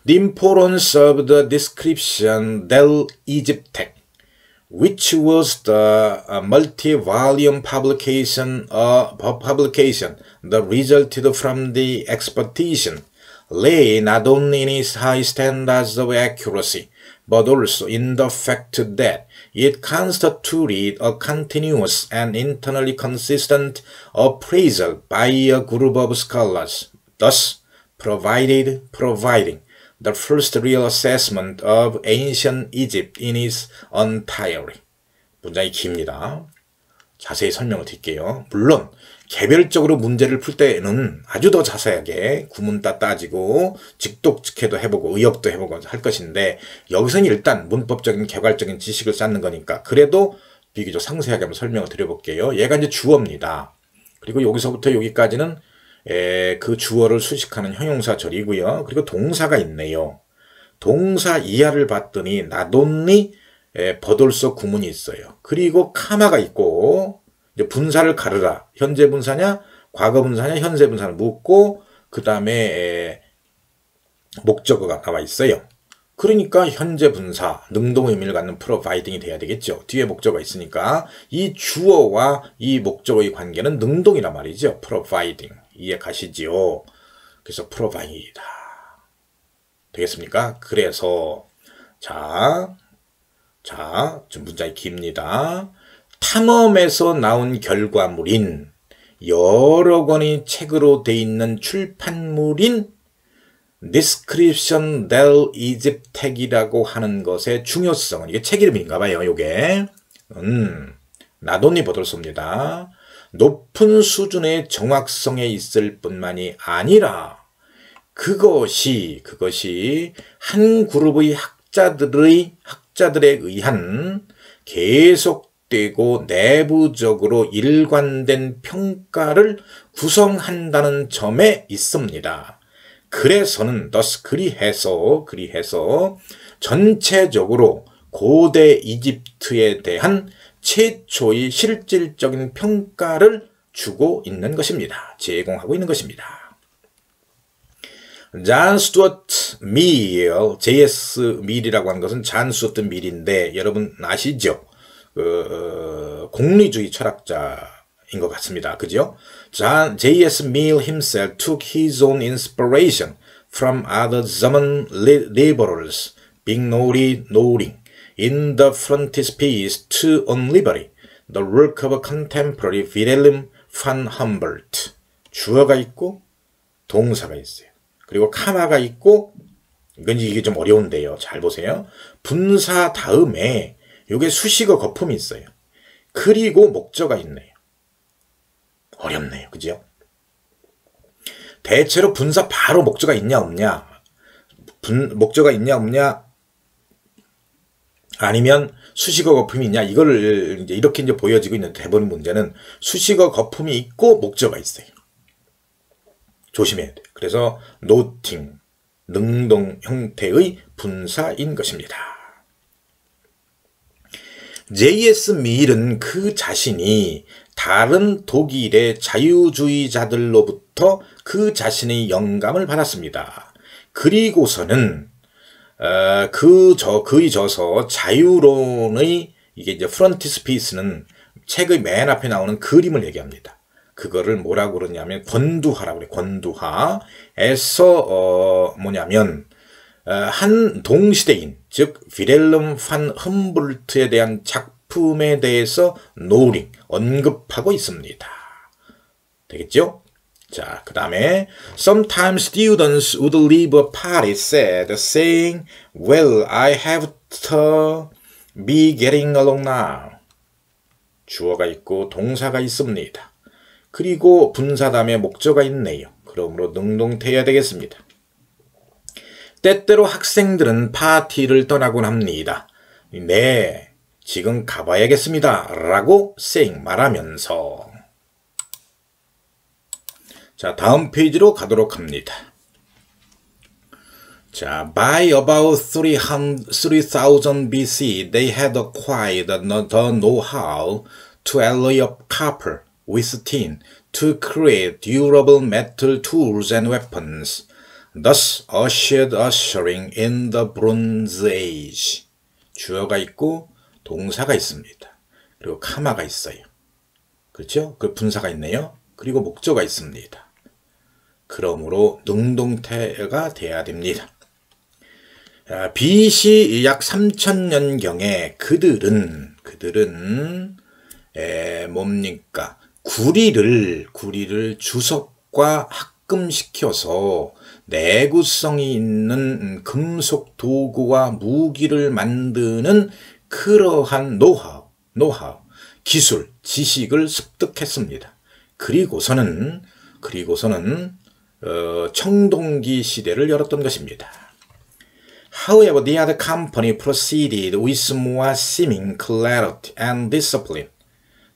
The importance of the description del Egyptec, which was the multi-volume publication that resulted from the expedition, lay not only in its high standards of accuracy, but also in the fact that it constituted a continuous and internally consistent appraisal by a group of scholars, thus providing the first real assessment of ancient Egypt in its entirety. 문장이 깁니다. 자세히 설명을 드릴게요. 물론 개별적으로 문제를 풀 때는 아주 더 자세하게 구문 따지고 직독직해도 해보고 의역도 해보고 할 것인데 여기서는 일단 문법적인 개괄적인 지식을 쌓는 거니까 그래도 비교적 상세하게 한번 설명을 드려볼게요. 얘가 이제 주어입니다. 그리고 여기서부터 여기까지는 그 주어를 수식하는 형용사 절이고요. 그리고 동사가 있네요. 동사 이하를 봤더니 나돈니 버돌서 구문이 있어요. 그리고 카마가 있고 이제 분사를 가르라. 현재 분사냐 과거 분사냐 현재 분사를 묻고 그 다음에 목적어가 나와 있어요. 그러니까 현재 분사, 능동 의미를 갖는 providing이 돼야 되겠죠. 뒤에 목적어가 있으니까 이 주어와 이 목적어의 관계는 능동이란 말이죠. providing. 이해 가시지요? 그래서 provide이다. 되겠습니까? 그래서 좀 문장이 깁니다. 탐험에서 나온 결과물인 여러 권의 책으로 돼 있는 출판물인 Description del Egypt이라고 하는 것의 중요성은 이게 책 이름인가 봐요. 요게 나돈니 버돌소입니다. 높은 수준의 정확성에 있을 뿐만이 아니라 그것이 한 그룹의 학자들에 의한 계속되고 내부적으로 일관된 평가를 구성한다는 점에 있습니다. 그래서는 그리해서 전체적으로 고대 이집트에 대한 최초의 실질적인 평가를 주고 있는 것입니다. 제공하고 있는 것입니다. 존 스튜어트 밀, J.S. 밀이라고 하는 것은 존 스튜어트 밀인데 여러분 아시죠? 공리주의 철학자인 것 같습니다. 그죠? J.S. Mill himself took his own inspiration from other German liberals, being noting in the frontispiece to On Liberty, the work of contemporary Wilhelm von Humboldt. 주어가 있고 동사가 있어요. 그리고 카마가 있고 이게 좀 어려운데요. 잘 보세요. 분사 다음에 이게 수식어 거품이 있어요. 그리고 목적어가 있네요. 어렵네요. 그죠? 대체로 분사 바로 목적어가 있냐 없냐 목적어가 있냐 없냐 아니면 수식어 거품이 있냐 이거를 이렇게 보여지고 있는 대부분 문제는 수식어 거품이 있고 목적어가 있어요. 조심해야 돼요. 그래서 noting 능동 형태의 분사인 것입니다. J.S. 밀은 그 자신이 다른 독일의 자유주의자들로부터 그 자신의 영감을 받았습니다. 그리고서는 그의 저서 자유론의 이게 이제 프론티스피스는 책의 맨 앞에 나오는 그림을 얘기합니다. 그거를 뭐라고 그러냐면 권두하라고 그래요. 권두하에서 뭐냐면 한 동시대인 즉 윌헬름 판 흠볼트에 대한 작품에 대해서 노링 언급하고 있습니다. 되겠죠? 자, 그 다음에 Sometimes students would leave a party sad, saying, Well, I have to be getting along now. 주어가 있고 동사가 있습니다. 그리고 분사 다음에 목적어가 있네요. 그러므로 능동태여야 되겠습니다. 때때로 학생들은 파티를 떠나곤 합니다. 네, 지금 가봐야겠습니다. 라고 saying 말하면서 자, 다음 페이지로 가도록 합니다. 자, by about 3000 BC, they had acquired the know-how to alloy up copper with tin to create durable metal tools and weapons, thus ushering in the Bronze Age. 주어가 있고 동사가 있습니다. 그리고 카마가 있어요. 그렇죠? 그 분사가 있네요. 그리고 목적어가 있습니다. 그러므로 능동태가 돼야 됩니다. BC 약 3000년경에 그들은 뭡니까? 구리를 주석과 합금시켜서 내구성이 있는 금속 도구와 무기를 만드는 그러한 노하우, 기술, 지식을 습득했습니다. 그리고서는 청동기 시대를 열었던 것입니다. However, the other company proceeded with more seeming clarity and discipline,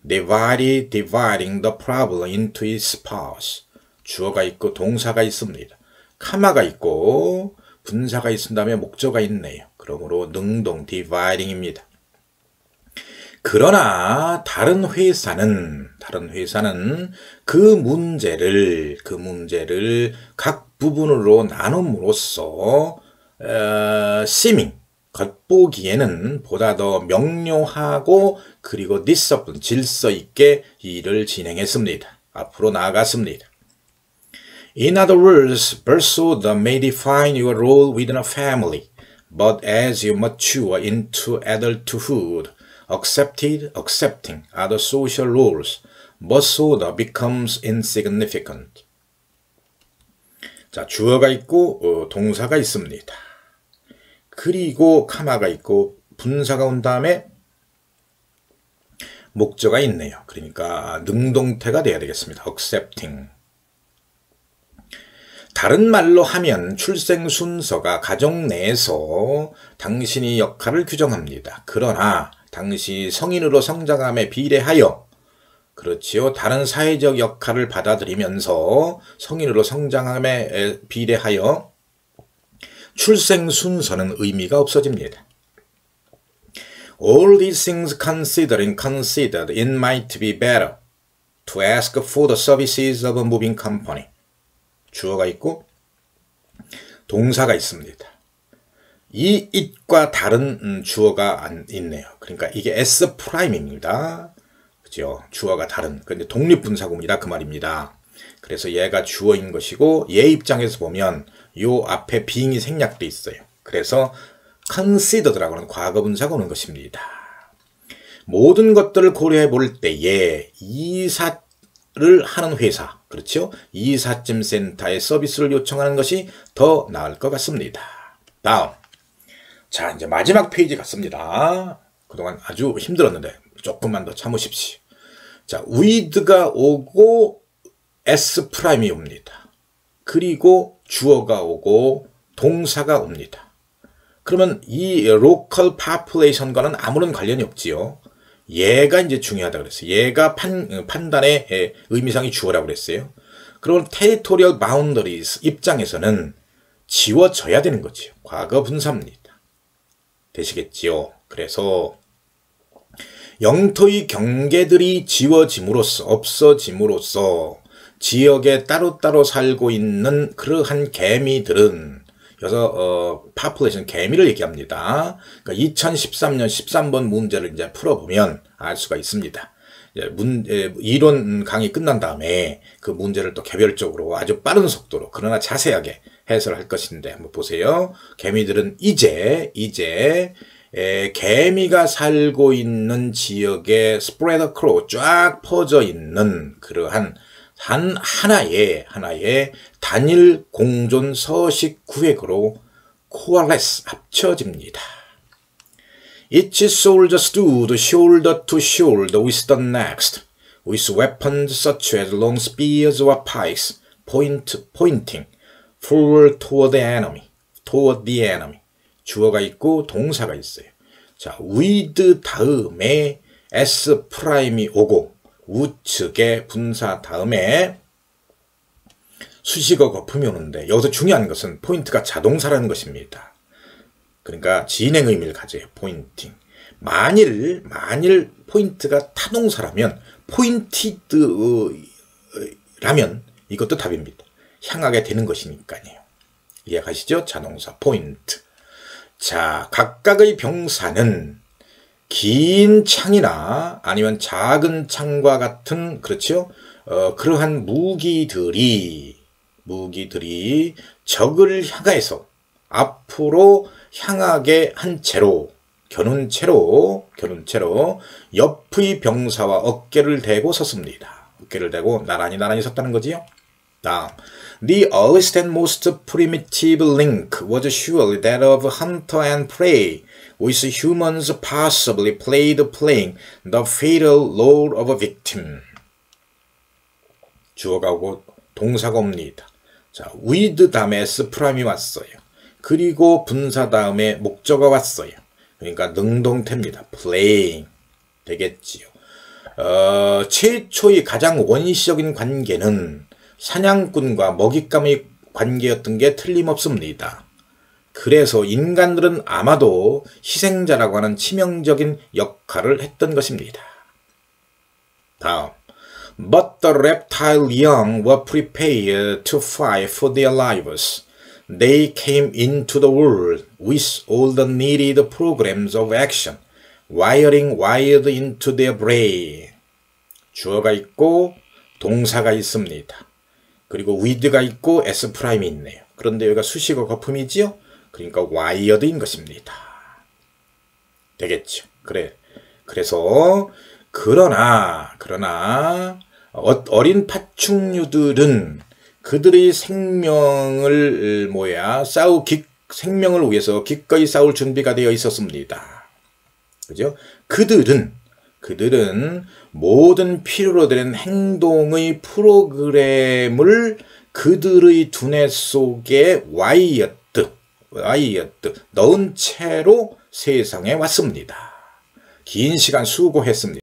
dividing the problem into its parts. 주어가 있고 동사가 있습니다. 카마가 있고 분사가 있은 다음에 목적어가 있네요. 그러므로 능동 dividing입니다. 그러나 다른 회사는 그 문제를 각 부분으로 나눔으로써 seeming 겉보기에는 보다 더 명료하고 그리고 discipline 질서 있게 일을 진행했습니다. 앞으로 나아갔습니다. In other words, pursuit may define your role within a family, but as you mature into adulthood, accepting other social roles, pursuit becomes insignificant. 자, 주어가 있고 동사가 있습니다. 그리고 카마가 있고 분사가 온 다음에 목적어가 있네요. 그러니까 능동태가 돼야 되겠습니다. accepting. 다른 말로 하면 출생 순서가 가정 내에서 당신의 역할을 규정합니다. 그러나 당시 성인으로 성장함에 비례하여 그렇지요. 다른 사회적 역할을 받아들이면서 성인으로 성장함에 비례하여 출생 순서는 의미가 없어집니다. All these things considered, it might be better to ask for the services of a moving company. 주어가 있고 동사가 있습니다. 이 it과 다른 주어가 있네요. 그러니까 이게 S'입니다. 그죠? 주어가 다른. 근데 독립분사구문이라 그 말입니다. 그래서 얘가 주어인 것이고 얘 입장에서 보면 요 앞에 being이 생략돼 있어요. 그래서 considered라고 하는 과거분사가 오는 것입니다. 모든 것들을 고려해 볼 때에 이사를 하는 회사, 그렇죠? 이삿짐 센터에 서비스를 요청하는 것이 더 나을 것 같습니다. 다음. 자, 이제 마지막 페이지 같습니다. 그동안 아주 힘들었는데 조금만 더 참으십시오. 자, with가 오고 S'이 옵니다. 그리고 주어가 오고 동사가 옵니다. 그러면 이 local population과는 아무런 관련이 없지요. 얘가 이제 중요하다 그랬어요. 얘가 판단의 의미상이 주어라고 그랬어요. 그럼 territorial boundaries 입장에서는 지워져야 되는 거지요. 과거 분사입니다. 되시겠지요? 그래서 영토의 경계들이 지워짐으로써 없어짐으로써 지역에 따로따로 살고 있는 그러한 개미들은 그래서 population 개미를 얘기합니다. 그러니까 2013년 13번 문제를 이제 풀어보면 알 수가 있습니다. 이론 강의 끝난 다음에 그 문제를 또 개별적으로 아주 빠른 속도로 그러나 자세하게 해설할 것인데 한번 보세요. 개미들은 이제 개미가 살고 있는 지역에 spread across 쫙 퍼져 있는 그러한 하나의 단일 공존 서식 구획으로 coalesce 합쳐집니다. Each soldier stood shoulder to shoulder with the next, with weapons such as long spears or pikes pointing forward toward the enemy. 주어가 있고 동사가 있어요. 자, with 다음에 S'이 오고 우측에 분사 다음에 수식어 거품이 오는데 여기서 중요한 것은 포인트가 자동사라는 것입니다. 그러니까 진행 의미를 가져요. 포인팅. 만일 포인트가 타동사라면 포인티드라면 이것도 답입니다. 향하게 되는 것이니까요. 이해가시죠? 자동사 포인트. 자, 각각의 병사는 긴 창이나 아니면 작은 창과 같은 그렇죠? 그러한 무기들이 적을 향해서 앞으로 향하게 한 채로 겨눈 채로 옆의 병사와 어깨를 대고 섰습니다. 어깨를 대고 나란히 섰다는 거지요. 다음. The earliest and most primitive link was surely that of hunter and prey, with humans possibly playing the fatal role of a victim. 주어가 오고 동사가 옵니다. 자, with 다음에 S'이 왔어요. 그리고 분사 다음에 목적어가 왔어요. 그러니까 능동태입니다. playing 되겠지요. 최초의 가장 원시적인 관계는 사냥꾼과 먹잇감의 관계였던 게 틀림없습니다. 그래서 인간들은 아마도 희생자라고 하는 치명적인 역할을 했던 것입니다. 다음. But the reptile young were prepared to fight for their lives. They came into the world with all the needed programs of action, wiring wired into their brain. 주어가 있고 동사가 있습니다. 그리고 with가 있고 S'이 있네요. 그런데 여기가 수식어 거품이지요? 그러니까 wired인 것입니다. 되겠죠? 그래서 그러나 어린 파충류들은 그들의 생명을 생명을 위해서 기꺼이 싸울 준비가 되어 있었습니다. 그죠? 그들은 모든 필요로 되는 행동의 프로그램을 그들의 두뇌 속에 와이어드 넣은 채로 세상에 왔습니다. 긴 시간 수고했습니다.